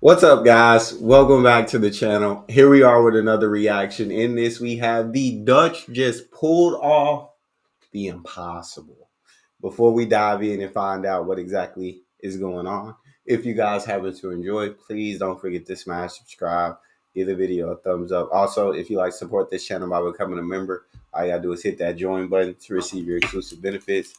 What's up, guys? Welcome back to the channel. Here we are with another reaction. In this, we have the Dutch just pulled off the impossible. Before we dive in and find out what exactly is going on, if you guys happen to enjoy, please don't forget to smash subscribe, give the video a thumbs up. Also, if you like to support this channel by becoming a member, all you gotta do is hit that join button to receive your exclusive benefits.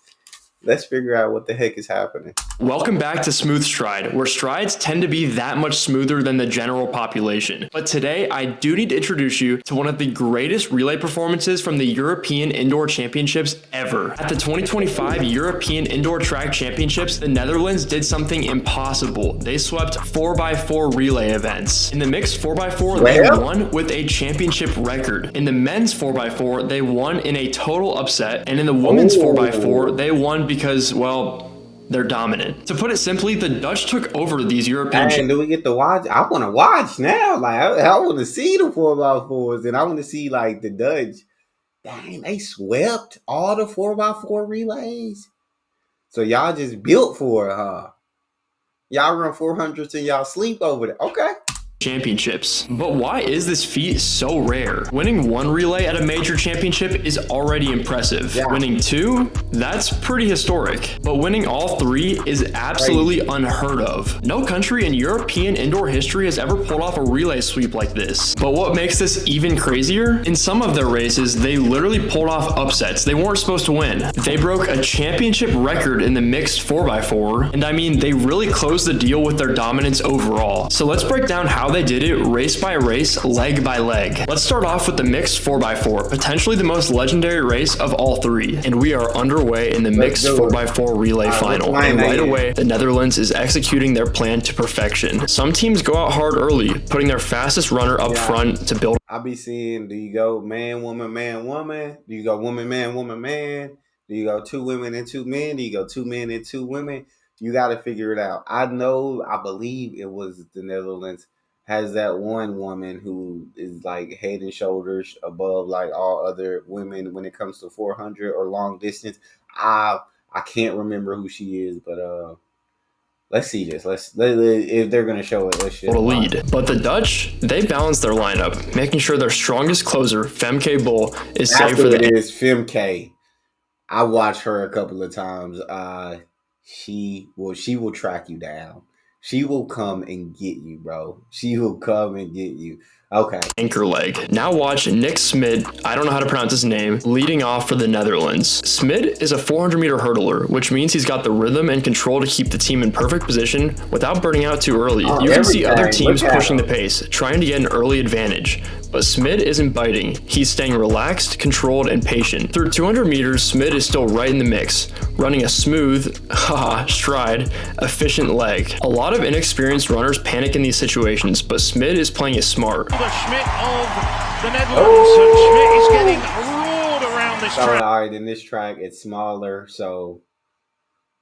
Let's figure out what the heck is happening. Welcome back to Smooth Stride, where strides tend to be that much smoother than the general population. But today, I do need to introduce you to one of the greatest relay performances from the European Indoor Championships ever. At the 2025 European Indoor Track Championships, the Netherlands did something impossible. They swept 4x4 relay events. In the mixed 4x4, they won with a championship record. In the men's 4x4, they won in a total upset. And in the women's 4x4, they won because, well, they're dominant. To put it simply, the Dutch took over these European. And do we get to watch? I want to watch now. Like I want to see the 4x4s, and I want to see like the Dutch. Dang, they swept all the 4x4 relays. So y'all just built for it, huh? Y'all run 400s and y'all sleep over there. Okay. Championships. But why is this feat so rare? Winning one relay at a major championship is already impressive. Yeah. Winning two, that's pretty historic. But winning all three is absolutely unheard of. No country in European indoor history has ever pulled off a relay sweep like this. But what makes this even crazier? In some of their races, they literally pulled off upsets they weren't supposed to win. They broke a championship record in the mixed 4x4, and I mean, they really closed the deal with their dominance overall. So let's break down how they did it race by race, leg by leg. Let's start off with the mixed 4x4, potentially the most legendary race of all three. And we are underway in the mixed 4x4 relay final. And right away, the Netherlands is executing their plan to perfection. Some teams go out hard early, putting their fastest runner up front to build. I'll be seeing, do you go man, woman, man, woman? Do you go woman, man, woman, man? Do you go two women and two men? Do you go two men and two women? You got to figure it out. I believe it was the Netherlands has that one woman who is like head and shoulders above like all other women when it comes to 400 or long distance. I can't remember who she is, but let's see this. If they're gonna show it, let's show a lead. But the Dutch, they balance their lineup, making sure their strongest closer, Femke Bol, is safe for the. It is Femke. I watched her a couple of times. She will track you down. She will come and get you, bro. She will come and get you. Okay. Anchor leg. Now watch Nick Smid, I don't know how to pronounce his name, leading off for the Netherlands. Smid is a 400-meter hurdler, which means he's got the rhythm and control to keep the team in perfect position without burning out too early. You can see other teams pushing the pace, trying to get an early advantage. But Smid isn't biting. He's staying relaxed, controlled, and patient. Through 200 meters, Smid is still right in the mix, running a smooth, stride, efficient leg. A lot of inexperienced runners panic in these situations, but Smid is playing it smart. The Schmidt of the Netherlands, and Schmidt is getting roared around this track. All right, in this track, it's smaller, so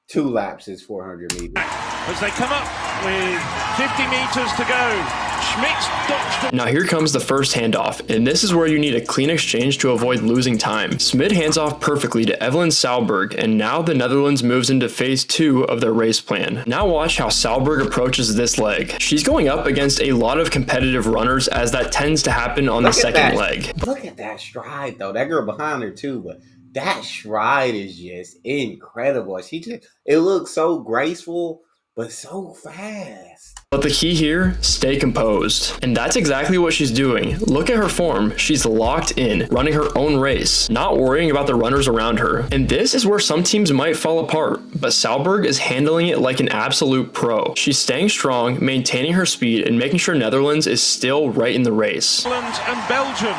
2 laps is 400 meters. As they come up with 50 meters to go, Schmidt's dodged it. Now here comes the first handoff, and this is where you need a clean exchange to avoid losing time. Smid hands off perfectly to Evelyn Sauberg, and now the Netherlands moves into phase 2 of their race plan. Now watch how Sauberg approaches this leg. She's going up against a lot of competitive runners, as that tends to happen on the second leg. Look at that stride, though. That girl behind her, too, but that stride is just incredible. It looks so graceful, but so fast. But the key here, stay composed. And that's exactly what she's doing. Look at her form. She's locked in, running her own race, not worrying about the runners around her. And this is where some teams might fall apart, but Sauberg is handling it like an absolute pro. She's staying strong, maintaining her speed, and making sure Netherlands is still right in the race. Netherlands and Belgium.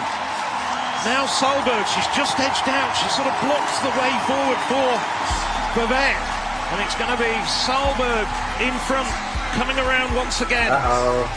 Now Sauberg, she's just edged out. She sort of blocks the way forward for Vivek. And it's going to be Sauberg in front, coming around once again.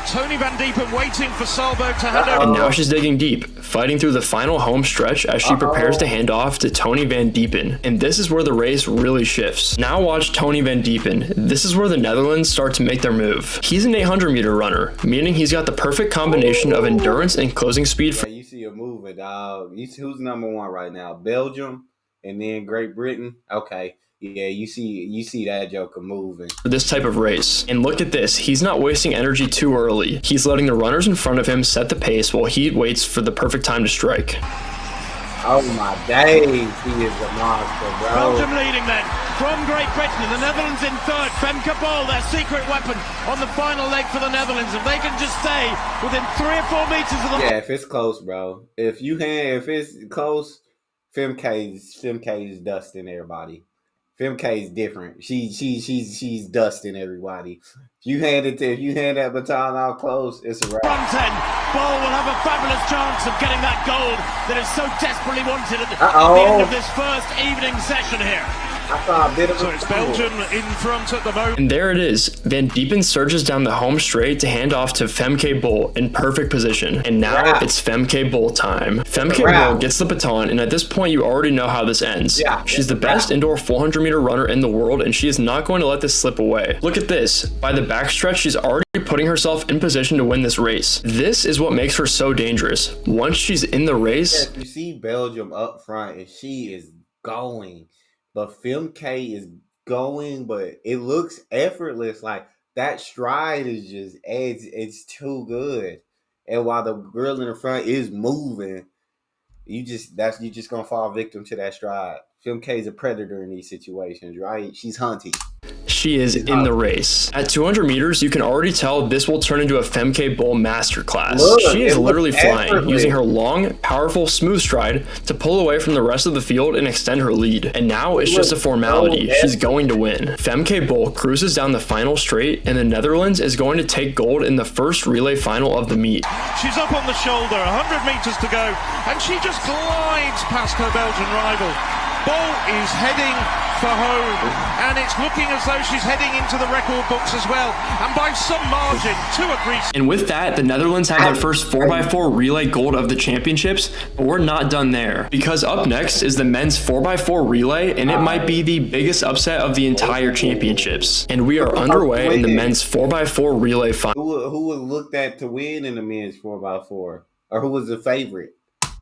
Tony Van Diepen waiting for Sauberg to hand over. And now she's digging deep, fighting through the final home stretch as she prepares to hand off to Tony Van Diepen. And this is where the race really shifts. Now watch Tony Van Diepen. This is where the Netherlands start to make their move. He's an 800-meter runner, meaning he's got the perfect combination of endurance and closing speed. You see a movement, dog. You see who's number 1 right now? Belgium and then Great Britain. Okay. Yeah, you see that Joker moving. For this type of race. And look at this. He's not wasting energy too early. He's letting the runners in front of him set the pace while he waits for the perfect time to strike. Oh my days, he is a monster, bro. Belgium leading then from Great Britain, the Netherlands in third. Femke Bol, their secret weapon on the final leg for the Netherlands. If they can just stay within 3 or 4 meters of the... Yeah, if it's close, bro. If it's close, Femke's dusting everybody. Femke's different. She's dusting everybody. If you hand that baton out close, it's a wrap. Front end, Bol will have a fabulous chance of getting that gold that is so desperately wanted at the end of this first evening session here. I saw a bit of So it's Belgium in front at the moment. And there it is. Van Diepen surges down the home straight to hand off to Femke Bol in perfect position. And now it's Femke Bol time. Femke Bol gets the baton, and at this point you already know how this ends. Yeah, she's the best indoor 400-meter runner in the world, and she is not going to let this slip away. Look at this. By the backstretch, she's already putting herself in position to win this race. This is what makes her so dangerous. Once she's in the race... Yeah, you see Belgium up front, and she is going. But Femke is going, but it looks effortless. Like that stride is just it's too good. And while the girl in the front is moving, you just gonna fall victim to that stride. Femke is a predator in these situations, right? She's hunting. She is in the race. At 200 meters, you can already tell this will turn into a Femke Bol masterclass. She is literally flying, using her long, powerful, smooth stride to pull away from the rest of the field and extend her lead. And now it's just a formality. She's going to win. Femke Bol cruises down the final straight, and the Netherlands is going to take gold in the first relay final of the meet. She's up on the shoulder, 100 meters to go, and she just glides past her Belgian rival. Bol is heading for home, and it's looking as though she's heading into the record books as well, and by some margin, 2 agrees. And with that, the Netherlands have their first 4x4 relay gold of the championships, but we're not done there, because up next is the men's 4x4 relay, and it might be the biggest upset of the entire championships. And we are underway in the men's 4x4 relay final. Who was looked at to win in the men's 4x4, or who was the favorite?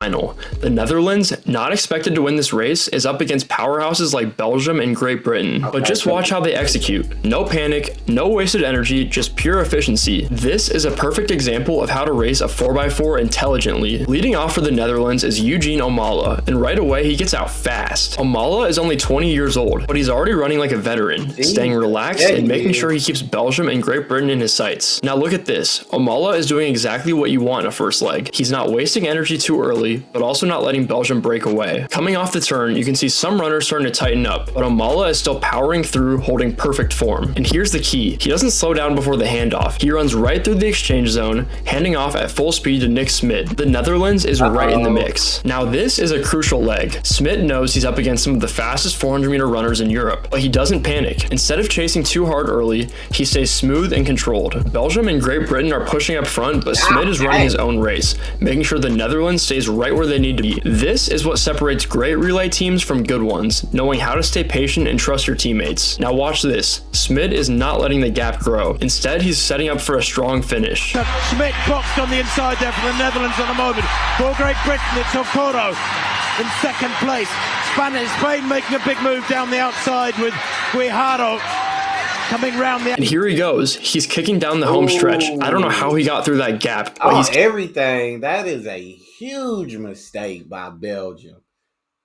The Netherlands, not expected to win this race, is up against powerhouses like Belgium and Great Britain. But just watch how they execute. No panic, no wasted energy, just pure efficiency. This is a perfect example of how to race a 4x4 intelligently. Leading off for the Netherlands is Eugene Omala, and right away he gets out fast. Omala is only 20 years old, but he's already running like a veteran, staying relaxed and making sure he keeps Belgium and Great Britain in his sights. Now look at this. Omala is doing exactly what you want in a first leg. He's not wasting energy too early, but also not letting Belgium break away. Coming off the turn, you can see some runners starting to tighten up, but Omala is still powering through, holding perfect form. And here's the key. He doesn't slow down before the handoff. He runs right through the exchange zone, handing off at full speed to Nick Smit. The Netherlands is right in the mix. Now this is a crucial leg. Smit knows he's up against some of the fastest 400-meter runners in Europe, but he doesn't panic. Instead of chasing too hard early, he stays smooth and controlled. Belgium and Great Britain are pushing up front, but Smit is running his own race, making sure the Netherlands stays right where they need to be. This is what separates great relay teams from good ones, knowing how to stay patient and trust your teammates. Now watch this. Smit is not letting the gap grow. Instead, he's setting up for a strong finish. Smit boxed on the inside there for the Netherlands at the moment. For Great Britain, it's Okoro in second place. Spain making a big move down the outside with Guijarro coming round the... And here he goes. He's kicking down the home stretch. I don't know how he got through that gap, but he's... everything. That is a huge mistake by Belgium.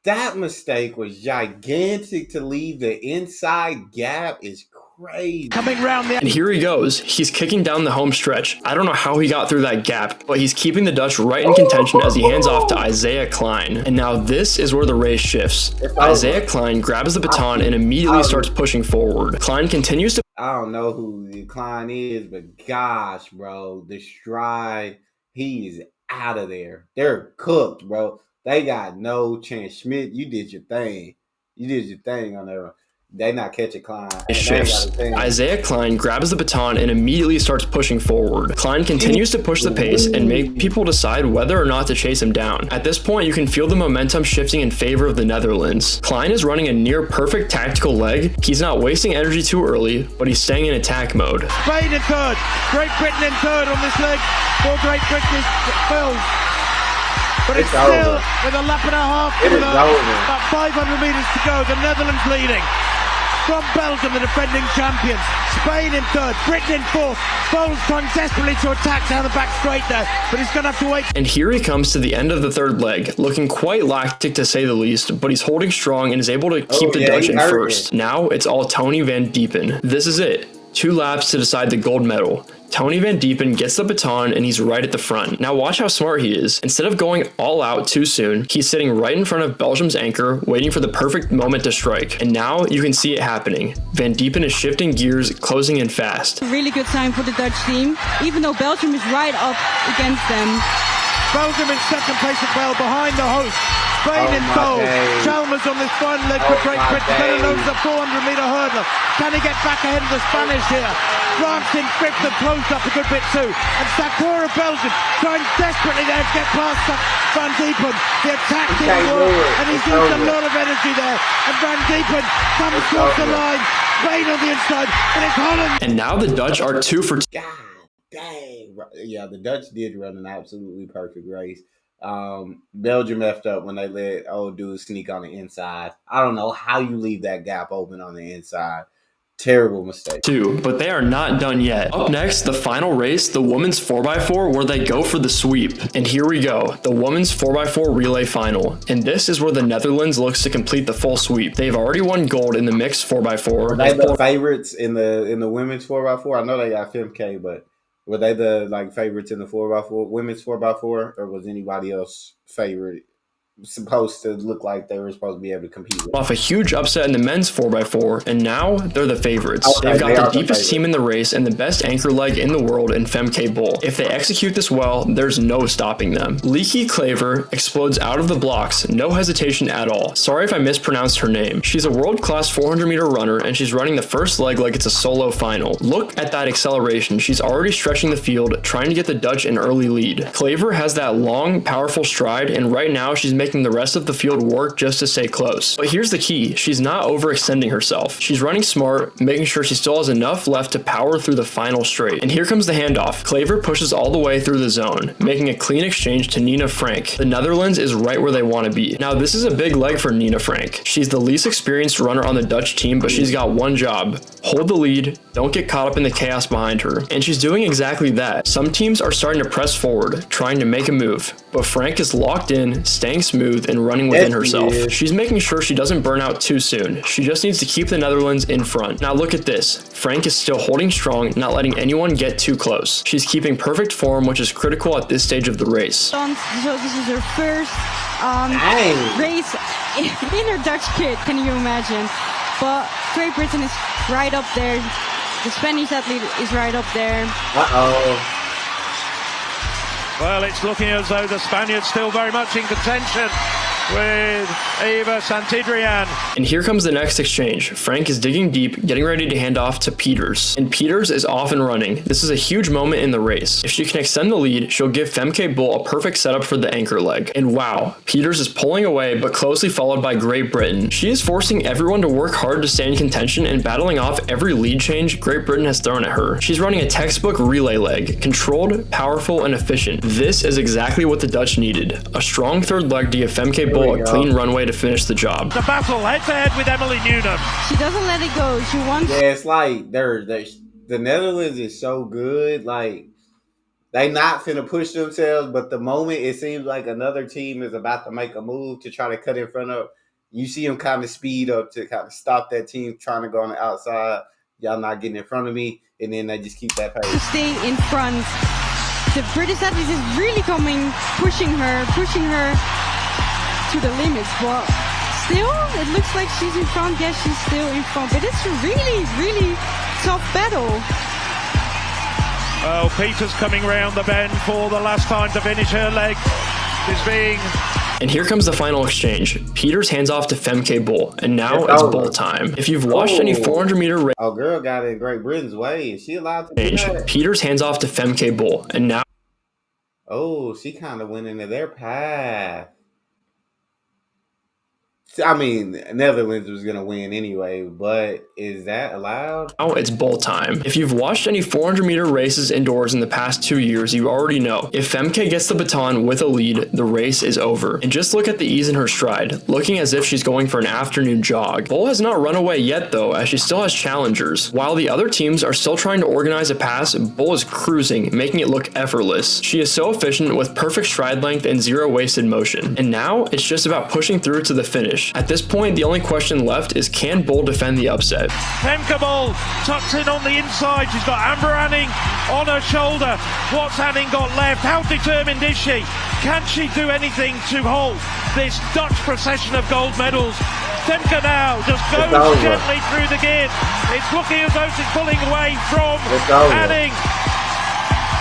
That mistake was gigantic. To leave the inside gap is crazy. Coming round the... And here he goes. He's kicking down the home stretch. I don't know how he got through that gap, but he's keeping the Dutch right in contention as he hands off to Isaiah Klein. And now this is where the race shifts. Isaiah Klein grabs the baton and immediately starts pushing forward. Klein continues to... I don't know who Klein is, but gosh, bro, the stride, he is out of there. They're cooked, bro. They got no chance. Schmidt, you did your thing. You did your thing on there. They not catching Klein. Shifts. Isaiah Klein grabs the baton and immediately starts pushing forward. Klein continues to push the pace and make people decide whether or not to chase him down. At this point, you can feel the momentum shifting in favor of the Netherlands. Klein is running a near perfect tactical leg. He's not wasting energy too early, but he's staying in attack mode. Spain in third. Great Britain in third on this leg. For Great Britain is Phil. But it's still, with a lap and a half, about 500 meters to go, the Netherlands leading. from Belgium, the defending champions. Spain in third, Britain in fourth. Foles trying desperately to attack down the back straight there, but he's going to have to wait. And here he comes to the end of the third leg, looking quite lactic to say the least, but he's holding strong and is able to keep the Dutch in first. Now it's all Tony Van Diepen. This is it. 2 laps to decide the gold medal. Tony Van Diepen gets the baton and he's right at the front. Now watch how smart he is. Instead of going all out too soon, he's sitting right in front of Belgium's anchor, waiting for the perfect moment to strike. And now you can see it happening. Van Diepen is shifting gears, closing in fast. A really good time for the Dutch team, even though Belgium is right up against them. Belgium in second place as well, behind the host. Spain in third. Chalmers on this final leg for Great Britain. Better knows the 400-metre hurdler. Can he get back ahead of the Spanish here? France in fifth and closed up a good bit too. And Sakura Belgium trying desperately there to get past Van Diepen. The attack didn't work, and he's used a lot of energy there. And Van Diepen comes across the line. Spain on the inside, and it's Holland. And now the Dutch are 2 for 2. God dang. Yeah, the Dutch did run an absolutely perfect race. Belgium effed up when they let old dude sneak on the inside. I don't know how you leave that gap open on the inside. Terrible mistake. But they are not done yet. Up next, the final race, the women's 4x4, where they go for the sweep. And here we go, the women's 4x4 relay final. And this is where the Netherlands looks to complete the full sweep. They've already won gold in the mixed 4x4. Were they the favorites in the women's 4x4? I know they got FMK, but were they the favorites in the 4x4 women's 4x4, or was anybody else favorite? Supposed to look like they were supposed to be able to compete with. Off a huge upset in the men's 4x4, and now they're the favorites. Okay, they've got the deepest team in the race and the best anchor leg in the world in Femke Bol. If they execute this well, there's no stopping them. Lieke Klever explodes out of the blocks, no hesitation at all. Sorry if I mispronounced her name. She's a world-class 400-meter runner, and she's running the first leg like it's a solo final. Look at that acceleration. She's already stretching the field, trying to get the Dutch an early lead. Klever has that long, powerful stride, and right now she's making the rest of the field work just to stay close. But here's the key, she's not overextending herself. She's running smart, making sure she still has enough left to power through the final straight. And here comes the handoff. Klever pushes all the way through the zone, making a clean exchange to Nina Frank. The Netherlands is right where they want to be. Now this is a big leg for Nina Frank. She's the least experienced runner on the Dutch team, but she's got one job. Hold the lead, don't get caught up in the chaos behind her. And she's doing exactly that. Some teams are starting to press forward, trying to make a move, but Frank is locked in, staying smooth, and running within herself. She's making sure she doesn't burn out too soon. She just needs to keep the Netherlands in front. Now look at this. Frank is still holding strong, not letting anyone get too close. She's keeping perfect form, which is critical at this stage of the race. So this is her first race in her Dutch kit, can you imagine? But Great Britain is right up there. The Spanish athlete is right up there. Well, it's looking as though the Spaniards still very much in contention with Eva Santidrian. And here comes the next exchange. Frank is digging deep, getting ready to hand off to Peters. And Peters is off and running. This is a huge moment in the race. If she can extend the lead, she'll give Femke Bol a perfect setup for the anchor leg. And wow, Peters is pulling away, but closely followed by Great Britain. She is forcing everyone to work hard to stay in contention and battling off every lead change Great Britain has thrown at her. She's running a textbook relay leg, controlled, powerful, and efficient. This is exactly what the Dutch needed. A strong third leg to give Femke Bol a clean runway to finish the job. The battle head-to-head with Emily Newnham. She doesn't let it go. She wants... Yeah, it's like the Netherlands is so good. Like, they not finna push themselves, but the moment it seems like another team is about to make a move to try to cut in front of, you see them kind of speed up to kind of stop that team trying to go on the outside. Y'all not getting in front of me, and then they just keep that pace. To stay in front. The British athlete is really coming, pushing her to the limits, but still, it looks like she's in front. Yes, she's still in front, but it's a really, really tough battle. Well, Peters coming round the bend for the last time to finish her leg is being... And here comes the final exchange. Peters hands off to Femke Bol, and now it's Bol time. If you've watched any 400-meter race... Oh, girl got in Great Britain's way. Is she allowed to do that? Peters hands off to Femke Bol, and now... Oh, she kind of went into their path. I mean, Netherlands was going to win anyway, but is that allowed? Oh, it's bowl time. If you've watched any 400-meter races indoors in the past 2 years, you already know. If Femke gets the baton with a lead, the race is over. And just look at the ease in her stride, looking as if she's going for an afternoon jog. Bol has not run away yet though, as she still has challengers. While the other teams are still trying to organize a pass, Bol is cruising, making it look effortless. She is so efficient with perfect stride length and zero wasted motion. And now, it's just about pushing through to the finish. At this point, the only question left is, can Bol defend the upset? Femke Bol tucks in on the inside. She's got Amber Anning on her shoulder. What's Anning got left? How determined is she? Can she do anything to halt this Dutch procession of gold medals? Femke now just goes gently through the gears. It's looking as though she's pulling away from Anning.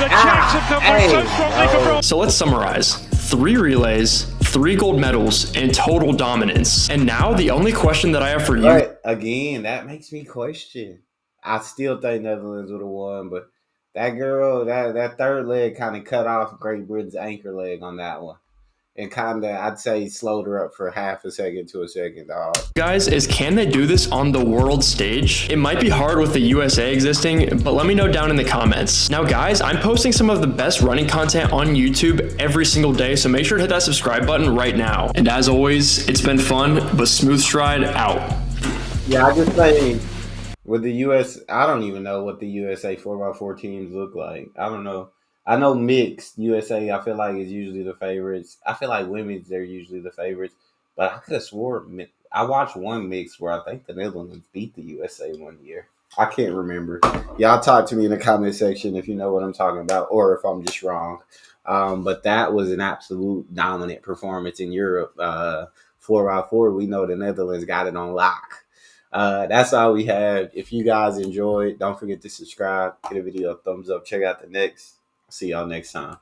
The Czechs have come back so strongly for bronze. So let's summarize. 3 relays, 3 gold medals, and total dominance. And now the only question that I have for you... But again, that makes me question. I still think Netherlands would have won, but that girl, that third leg kind of cut off Great Britain's anchor leg on that one. And kind of, I'd say, slowed her up for half a second to a second, dog. Guys, can they do this on the world stage? It might be hard with the USA existing, but let me know down in the comments. Now guys, I'm posting some of the best running content on YouTube every single day, so make sure to hit that subscribe button right now. And as always, it's been fun, but Smooth Stride out. Yeah, I just think with the US, I don't even know what the USA 4x4 teams look like. I don't know. I know mixed USA, I feel like, is usually the favorites. I feel like women's, they're usually the favorites. But I could have swore, I watched one mix where I think the Netherlands beat the USA one year. I can't remember. Y'all talk to me in the comment section if you know what I'm talking about or if I'm just wrong. But that was an absolute dominant performance in Europe. 4x4, we know the Netherlands got it on lock. That's all we have. If you guys enjoyed, don't forget to subscribe, give the video a thumbs up, check out the next. See y'all next time.